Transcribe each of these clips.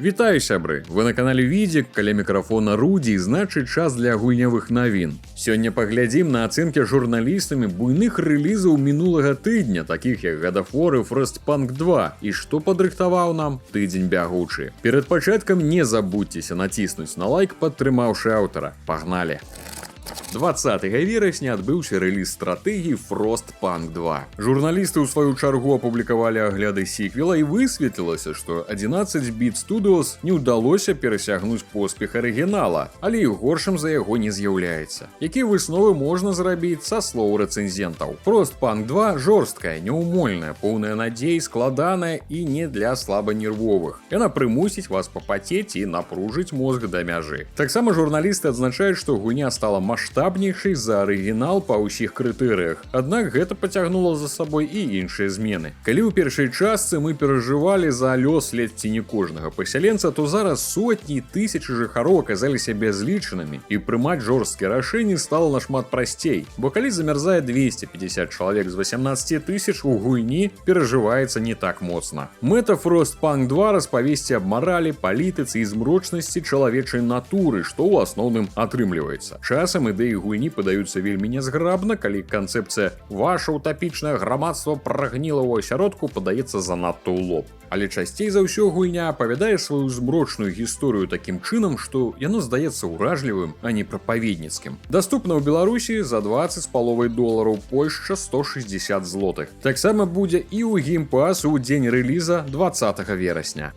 Вітаю, сябры! Вы на канале Відзік, каля мікрафона Руді, значыць час для гульнявых навін. Сёння паглядзім на ацэнкі журналістамі буйных рэлізаў мінулага тыдня, такіх як God of War і Frostpunk 2, і што падрыхтаваў нам тыдзень бягучы. Перад пачаткам не забудзьцеся націснуць на лайк, падтрымаўшы аўтара. Пагналі! 20 верасня адбыўся рэліз стратэгіі Frostpunk 2. Журналісты ў сваю чаргу апублікавалі агляды сіквела і высветлілася, што 11-біт Studios не ўдалося перасягнуць поспех арыгінала, але і горшым за яго не з'яўляецца. Якія высновы можна зрабіць са слоў рэцэнзентаў? Frostpunk 2 жорсткая, няўмольная, поўная надзей, складаная і не для слабанервовых. Яна прымусіць вас папацець і напружыць мозг да мяжы. Таксама журналісты адзначаюць, што гульня стала масштабнейшай за арыгінал па ўсіх крытэрыях. Аднак гэта пацягнула за сабой і іншыя змены. Калі ў першай частцы мы перажывалі за лёс ледзь ці не кожнага пасяленца, то зараз сотні і тысячы жыхароў аказаліся бязлічанымі, і прымаць жорсткія рашэнні стала нашмат прасцей. Бо калі замярзае 250 чалавек з 18 тысяч, у гульні перажываецца не так моцна. Мэта Frostpunk 2 распавесці аб маралі, палітыцы і змрочнасці чалавечай натуры, што ў асноўным атрымліваецца. Часам ідэі гульні падаюцца вельмі нязграбна, калі канцэпцыя «Ваша утапічнае грамадства прагніла ў асяродку» падаецца занадта ў лоб. Але часцей за ўсё гульня апавядае сваю змрочную гісторыю такім чынам, што яно здаецца ўражлівым, а не прапаведніцкім. Даступна ў Беларусі за $20,5, Польшча 160 злотых. Таксама будзе і ў геймпас у дзень рэліза 20 верасня.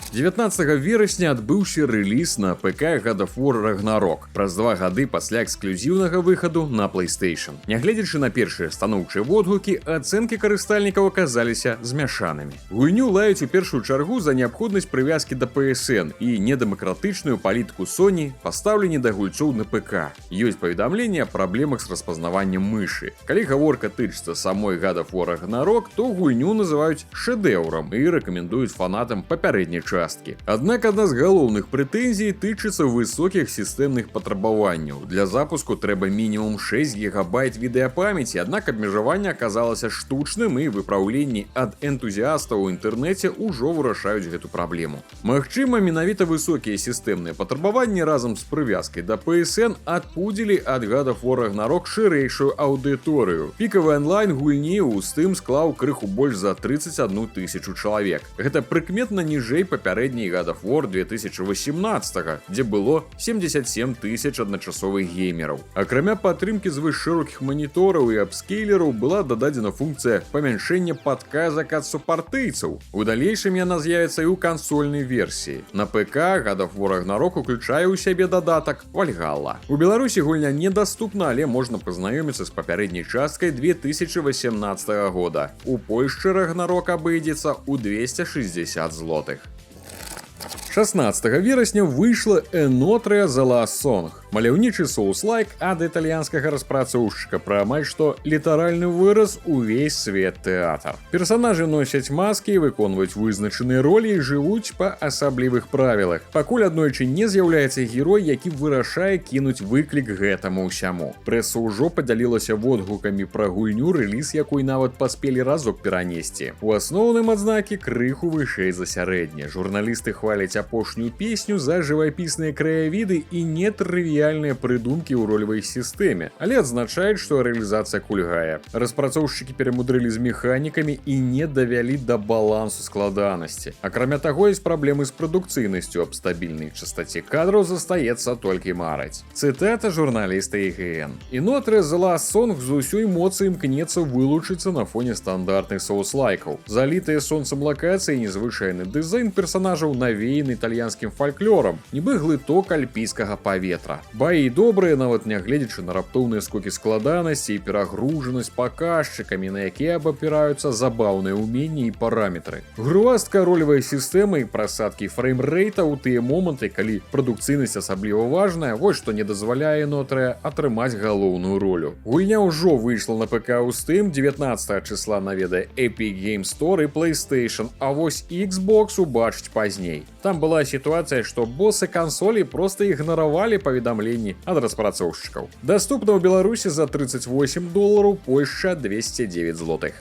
19 верасня адбыўся рэліз на ПК God of War Ragnarok праз 2 гады пасля эксклюзіўнага выхаду на PlayStation. Нягледзячы на першыя станоўчыя водгукі, ацэнкі карыстальнікаў аказаліся змяшанымі. Гульню лаюць у першую чаргу за неабходнасць прывязкі да PSN і недэмакратычную палітыку Sony пастаўленні да гульцоў на ПК. Ёсць паведамленні аб праблемах з распазнаваннем мышы. Калі гаворка тычыцца самой God of War Ragnarok, то гульню называюць шэдэўрам і рэкамендуюць фанатам папярэдняй часткі. Аднак адна з галоўных прэтэнзій тычыцца высокіх сістэмных патрабаванняў. Для запуску трэба мінімум 6 гігабайт відэапамяці, аднак абмежаванне аказалася штучным і выпраўленні ад энтузіастаў у інтэрнэце ўжо вырашаюць гэту праблему. Магчыма, менавіта высокія сістэмныя патрабаванні разам з прывязкай да PSN адпудзілі ад God of War Ragnarok шырэйшую аўдыторыю. Пікавы онлайн гульні ў Steam склаў крыху больш за 31 тысячу чалавек. Гэта прыкметна ніжэй папярэдняй God of War 2018, дзе было 77 тысяч адначасовых геймераў. Акрамя падтрымкі звыш шырокіх манітораў і апскейлераў была дададзена функцыя памяншэння падказак ад супартыйцаў. У далейшым яна з'явіцца і ў кансольнай версіі. На ПК God of War Ragnarok уключае ў сябе дадатак Valhalla. У Беларусі гульня недаступна, але можна пазнаёміцца з папярэдняй часткай 2018 года. У Польшчы Ragnarok абыдзецца ў 260 злотых. 16 верасня выйшла Enotre The Last Song, маляўнічы соус-лайк ад італьянскага распрацоўшчыка пра амаль што літаральны выраз увесь свет тэатр. Персанажы носяць маскі, выконваюць вызначаныя ролі і жывуць па асаблівых правілах. Пакуль аднойчы не з'яўляецца герой, які вырашае кінуць выклік гэтаму ўсяму. Прэса ўжо падзялілася водгукамі пра гульню, рэліз якой нават паспелі разок перанесці. У асноўным адзнакі крыху вышэй за сярэдне. Журналісты хваляць апошнюю песню за жывапісныя краявіды і нетрывіяльныя прыдумкі ў ролевай сістэме, але адзначаюць, што рэалізацыя кульгае. Распрацоўшчыкі перамудрылі з механікамі і не давялі да балансу складанасці. Акрамя таго, ёсць праблемы з прадукцыйнасцю, аб стабільнай частаце кадраў застаецца толькі марыць. Цытата журналіста IGN. Enotre The Last Song з усёй моцы імкнецца вылучыцца на фоне стандартных соус-лайкаў. Залітыя сонцам лакацыі, незвычайны дызайн персанажаў навеяны італьянскім фальклорам, нібы глыток альпійскага паветра. Баі добрыя, нават нягледзячы на раптоўныя скокі складанасці і перагружанасць паказчыкамі, на якія абапіраюцца забаўныя ўменні і параметры. Грувасткая ролевая сістэма і прасадкі фреймрэйта ў тыя моманты, калі прадукцыйнасць асабліва важная, вось што не дазваляе Enotre атрымаць галоўную ролю. Гульня ўжо выйшла на ПК ў Steam, 19 числа наведае Epic Games Store і PlayStation, а вось Xbox убачыць пазней. Там была сітуацыя, што босы кансолі проста ігнаравалі паведамленні ад распрацоўшчыкаў. Даступна ў Беларусі за $38, Польшча 209 злотых.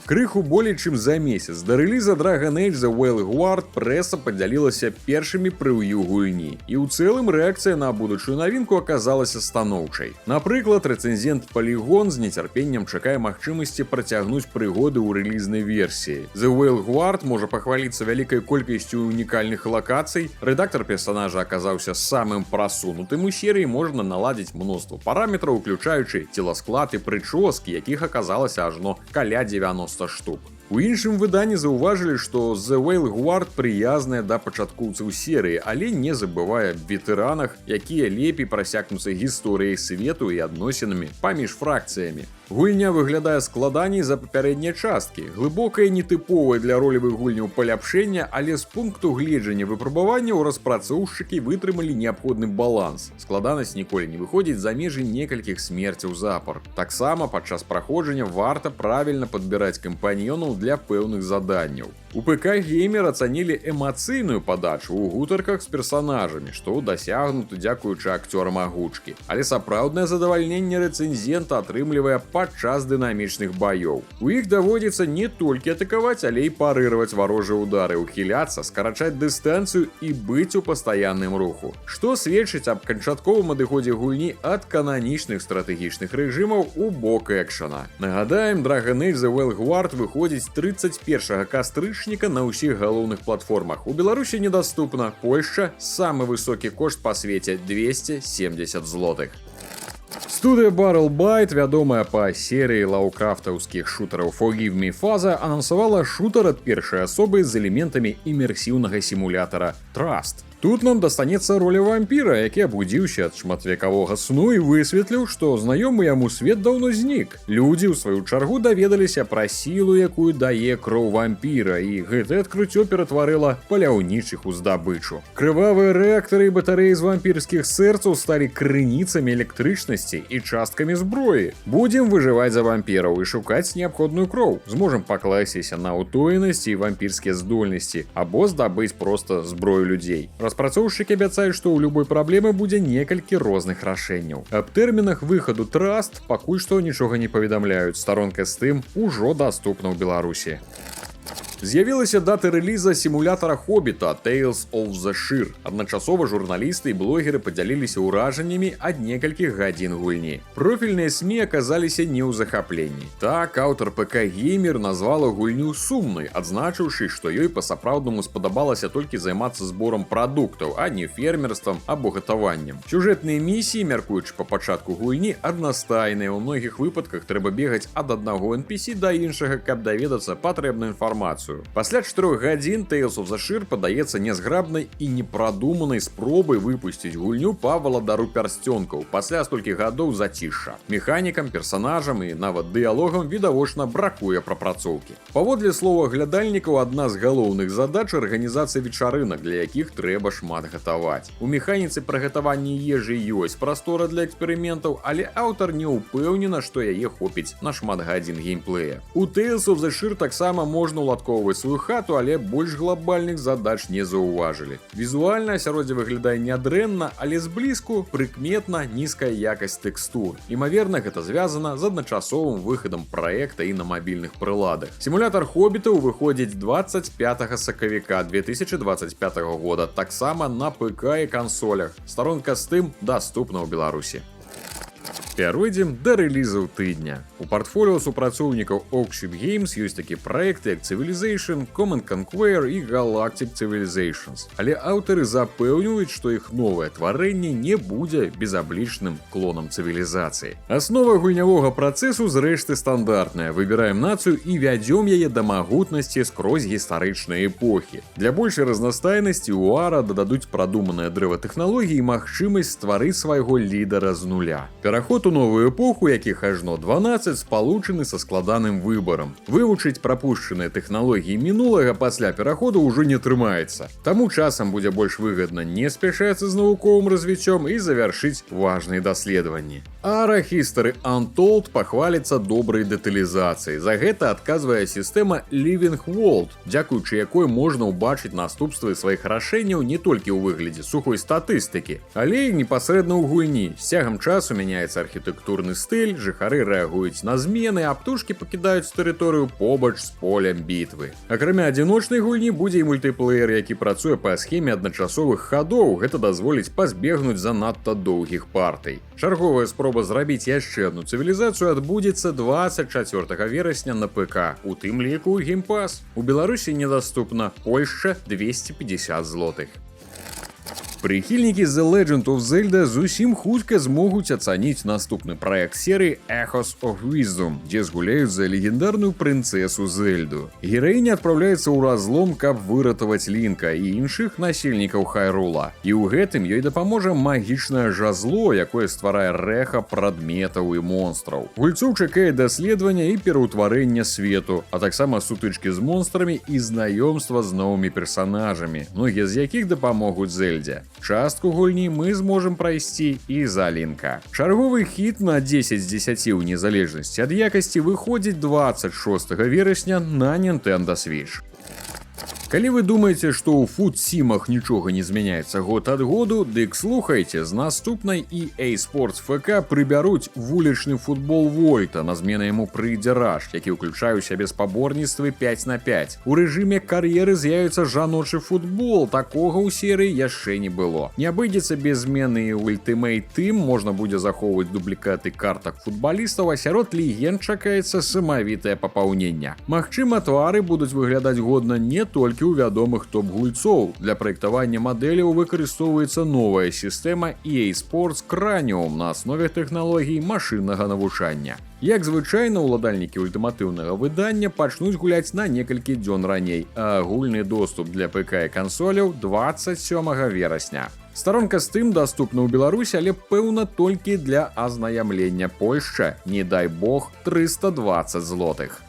Крыху болей чым за месяц да рэліза Dragon Age The Whale Guard прэса падзялілася першымі прэв'ю гульні. І ў цэлым рэакцыя на будучую навінку аказалася станоўчай. Напрыклад, рэцэнзент Polygon з нецярпеннем чакае магчымасці працягнуць прыгоды ў рэлізнай версіі. The Whale Guard можа пахваліцца вялікай колькасцю унікальных лакацый, рэдактар персонажа аказаўся самым прасунутым у серыі, можна наладзіць мноства параметраў, уключаючы целасклад і прычоскі, якіх аказалася ажно каля 90 штук. У іншым выданні заўважылі, што The Whale Guard прыязная да пачаткоўцаў серыі, але не забывае аб ветэранах, якія лепей прасякнуцца гісторыяй свету і адносінамі паміж фракцыямі. Гульня выглядае складаней за папярэднія часткі, глыбокая, нетыповая для ролевых гульняў паляпшэння, але з пункту гледжання выпрабаванняў распрацоўшчыкі вытрымалі неабходны баланс. Складанасць ніколі не выходзіць за межы некалькіх смерцяў запар. Таксама падчас праходжання варта правільна падбіраць кампаньёнаў для пэўных заданняў. У ПК геймер ацанілі эмацыйную падачу ў гутарках з персанажамі, што дасягнута дзякуючы акцёрам агучкі. Але сапраўднае задавальненне рэцэнзента атрымлівае падчас дынамічных баёў. У іх даводзіцца не толькі атакаваць, але і парыраваць варожыя ўдары, ухіляцца, скарачаць дыстанцыю і быць у пастаянным руху. Што сведчыць аб канчатковым адыходзе гульні ад кананічных стратэгічных рэжымаў у бок экшана. Нагадаем, Dragon Age The Whale Guard выходзіць 31 кастрычніка на ўсіх галоўных платформах. У Беларусі недаступна. Польшча самы высокі кошт па свеце 270 злотых. Студыя Barrelbyte, вядомая па серыі лаўкрафтаўскіх шутараў Forgive Me Father, анансавала шутар ад першай асобы з элементамі імерсіўнага сімулятара Trust. Тут нам дастанецца роля вампіра, які абудзіўся ад шматвекавога сну і высветліў, што знаёмы яму свет даўно знік. Людзі, у сваю чаргу, даведаліся пра сілу, якую дае кроў вампіра, і гэтае адкрыццё ператварыла паляўнічых у здабычу. Крывавыя рэактары і батарэі з вампірскіх сэрцаў сталі крыніцамі электрычнасці і часткамі зброі. Будзем выжываць за вампіраў і шукаць неабходную кроў. Зможам пакласціся на ўтоенасці і вампірскія здольнасці, або здабыць проста зброю людзей. Распрацоўшчыкі абяцаюць, што ў любой праблемы будзе некалькі розных рашэнняў. Аб тэрмінах выхаду Trust пакуль што нічога не паведамляюць. Старонка з тым ужо даступна ў Беларусі. З'явілася дата рэліза сімулятара Хоббіта Tales of the Shire. Адначасова журналісты і блогеры падзяліліся ўражаннямі ад некалькіх гадзін гульні. Профільныя СМІ аказаліся не ў захапленні. Так, аўтар ПК Геймер назвала гульню сумнай, адзначыўшы, што ёй па-сапраўднаму спадабалася толькі займацца зборам прадуктаў, а не фермерствам або гатаваннем. Сюжэтныя місіі, мяркуючы па пачатку гульні, аднастайныя. У многіх выпадках трэба бегаць ад аднаго NPC да іншага, каб даведацца патрэбную інфармацыю. Пасля 4 гадзін Tales of the Shire падаецца нязграбнай і непрадуманай спробай выпусціць гульню па валадару пярсцёнкаў пасля столькі гадоў зацішша. Механікам, персанажам і нават дыялогам відавочна бракуе прапрацоўкі. Паводле слова глядальнікаў, адна з галоўных задач арганізацыя вечарынак, для якіх трэба шмат гатаваць. У механіцы прыгатавання ежы ёсць прастора для эксперыментаў, але аўтар не ўпэўнена, што яе хопіць на шмат гадзін геймплея. У Tales of the Shire таксама можна уладкоўваць сваю хату, але больш глобальных задач не заўважылі. Візуальна асяроддзе выглядае нядрэнна, але зблізку прыкметна нізкая якасць тэкстур. Імаверна, гэта звязана з адначасовым выхадам праекта і на мабільных прыладах. Сімулятар хоббітаў выходзіць 25 сакавіка 2025 года, таксама на ПК і кансолях. Старонка з тым даступна ў Беларусі. Перайдзем да рэлізаў тыдня. У партфоліо супрацоўнікаў Oakship Games ёсць такі праекты, як Civilization, Command Conquer і Galactic Civilizations. Але аўтары запэўніваюць, што іх новае тварэнне не будзе безаблічным клонам цывілізацыі. Аснова гульнявога працэсу зрэшты стандартная. Выбіраем нацыю і вядзём яе да магутнасці скрозь гістарычныя эпохі. Для большай разнастайнасці у Ара дададуць прадуманае дрэва тэхналогіі і магчымасць стварыць свайго лідара з нуля. Пераход у новую эпоху, якіх ажно 12, спалучаны са складаным выбарам. Вывучыць прапушчаныя тэхналогіі мінулага пасля пераходу ўжо не атрымаецца. Таму часам будзе больш выгадна не спяшацца з навуковым развіццём і завяршыць важныя даследаванні. Ara History Untold пахваліцца добрай дэталізацыяй. За гэта адказвае сістэма Living World, дзякуючы якой можна ўбачыць наступствы сваіх рашэнняў не толькі ў выглядзе сухой статыстыкі, але і непасрэдна ў гульні. З цягам часу мяняецца архітектура архітэктурны стыль, жыхары рэагуюць на змены, а птушкі пакідаюць тэрыторыю побач з полем бітвы. Акрамя адзіночнай гульні будзе і мультыплеер, які працуе па схеме адначасовых хадоў. Гэта дазволіць пазбегнуць занадта доўгіх партый. Чарговая спроба зрабіць яшчэ адну цывілізацыю адбудзецца 24 верасня на ПК, у тым ліку геймпас. У Беларусі недаступна, Польшча 250 злотых. Прыхільнікі The Legend of Zelda зусім хутка змогуць ацаніць наступны праект серыі Echoes of Wisdom, дзе згуляюць за легендарную прынцэсу Зельду. Гераіня адпраўляецца ў разлом, каб выратаваць Лінка і іншых насельнікаў Хайрула. І ў гэтым ёй дапаможа магічнае жазло, якое стварае рэха прадметаў і монстраў. Гульцоў чакае даследавання і пераўтварэння свету, а таксама сутычкі з монстрамі і знаёмства з новымі персанажамі, многія з якіх дапамогуць Зельдзе. Частку гульні мы зможам прайсці і за Лінка. Чарговы хіт на 10 з 10 у незалежнасці ад якасці выходзіць 26 верасня на Nintendo Switch. Калі вы думаеце, што ў футсімах нічога не змяняецца год ад году, дык слухайце, з наступнай EA Sports FK прыбяруць вулічны футбол Вольта, на змену яму прыйдзе Rush, які ўключае ў сябе спаборніцтвы 5 на 5. У рэжыме кар'еры з'явіцца жаночы футбол, такога ў серыі яшчэ не было. Не абыдзецца без змены Ultimate Team, можна будзе захоўваць дублікаты картак футбалістаў, а сярод легенд чакаецца самавітае папаўнення. Магчыма, твары будуць выглядаць годна не толькі у вядомых топ-гульцоў. Для праектавання мадэляў выкарыстоўваецца новая сістэма EA Sports Cranium на аснове тэхналогій машыннага навучання. Як звычайна, уладальнікі ультыматыўнага выдання пачнуць гуляць на некалькі дзён раней, а агульны доступ для ПК і кансоляў 27 верасня. Старонка Steam даступна ў Беларусі, але пэўна толькі для азнаямлення. Польшча, не дай бог, 320 злотых.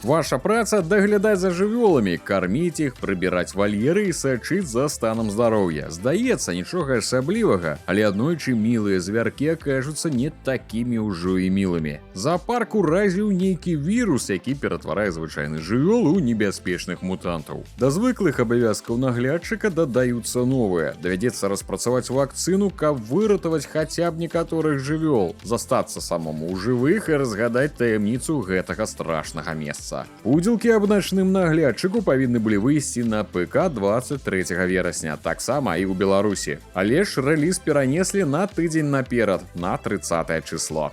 Ваша праца даглядаць за жывёламі, карміць іх, прыбіраць вальеры і сачыць за станам здароўя. Здаецца, нічога асаблівага, але аднойчы мілыя звяркі акажуцца не такімі ўжо і мілымі. Зоапарк уразіў нейкі вірус, які ператварае звычайны жывёл у небяспечных мутантаў. Да звыклых абавязкаў наглядчыка дадаюцца новыя. Давядзецца распрацаваць вакцыну, каб выратаваць хаця б некаторых жывёл, застацца самому ў жывых і разгадаць таямніцу гэтага страшнага месца. Удзелкі аб начным наглядчыку павінны былі выйсці на ПК 23 верасня, таксама і ў Беларусі. Але ж рэліз перанеслі на тыдзень наперад, на 30 число.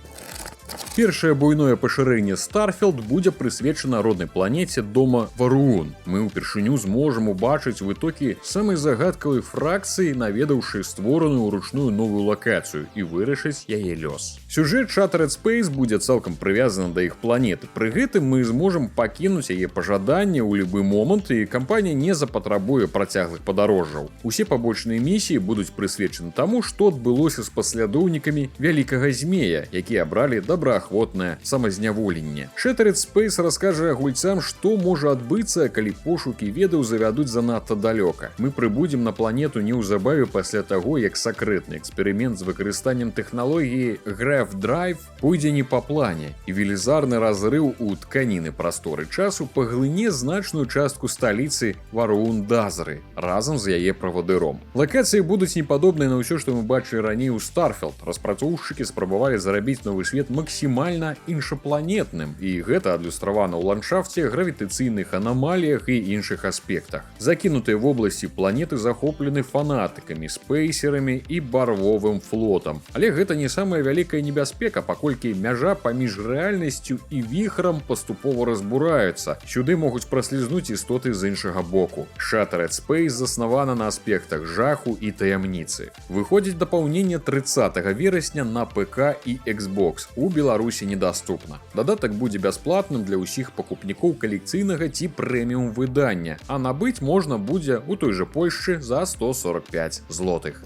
Першае буйное пашырэнне Starfield будзе прысвечана роднай планеце дома Варуун. Мы ўпершыню зможам убачыць вытокі самай загадкавай фракцыі, наведаўшы створаную ўручную новую лакацыю і вырашыць яе лёс. Сюжэт Shattered Space будзе цалкам прывязаны да іх планеты. Пры гэтым мы зможам пакінуць яе пажаданне ў любы момант, і кампанія не запатрабуе працяглых падарожжаў. Усе пабочныя місіі будуць прысвечаны таму, што адбылося з паслядоўнікамі Вялікага Змея, якія абралі добраахвотнае самазняволенне. Shattered Space раскажа гульцам, што можа адбыцца, калі пошукі ведаў завядуць занадта далёка. Мы прыбудзем на планету неўзабаве пасля таго, як сакрэтны эксперымент з выкарыстаннем тэхналогіі Graph Drive пойдзе не па плане, і велізарны разрыў у тканіны прасторы часу паглыне значную частку сталіцы Варуун-Дазры разам з яе правадыром. Лакацыі будуць непадобныя на ўсё, што мы бачылі раней у Starfield. Распрацоўшчыкі спрабавалі зарабіць новы свет максімальна іншапланетным, і гэта адлюстравана ў ландшафце, гравітацыйных анамаліях і іншых аспектах. Закінутыя вобласці планеты захоплены фанатыкамі, спейсерамі і барвовым флотам. Але гэта не самая вялікая небяспека, паколькі мяжа паміж рэальнасцю і віхрам паступова разбураецца. Сюды могуць праслізнуць істоты з іншага боку. Shattered Space заснавана на аспектах жаху і таямніцы. Выходзіць дапаўненне 30 верасня на ПК і Xbox. У Беларусі недаступна. Дадатак будзе бясплатным для ўсіх пакупнікоў калекцыйнага ці прэміум выдання, а набыць можна будзе у той жа Польшчы за 145 злотых.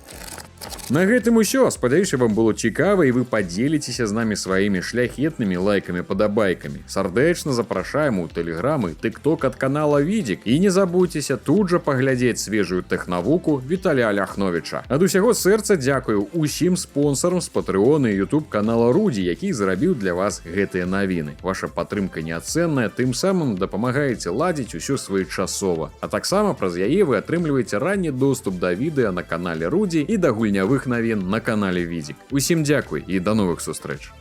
На гэтым усё. Спадзяюся, вам было цікава і вы падзеліцеся з намі сваімі шляхетнымі лайкамі-падабайкамі. Сардэчна запрашаем у Тэлеграм і Тык-Ток ад канала Відзік. І не забудзьцеся тут жа паглядзець свежую тэхнавуку Віталія Ляхновіча. Ад усяго сэрца дзякую ўсім спонсарам з Патрэона і YouTube канала Рудзі, які зрабіў для вас гэтыя навіны. Ваша падтрымка неацэнная, тым самым дапамагаеце ладзіць усё своечасова. А таксама праз яе вы атрымліваеце ранні доступ да відэа на канале Рудзі і да гульнявых гульнявых навін на канале Відзік. Усім дзякуй і да новых сустрэч.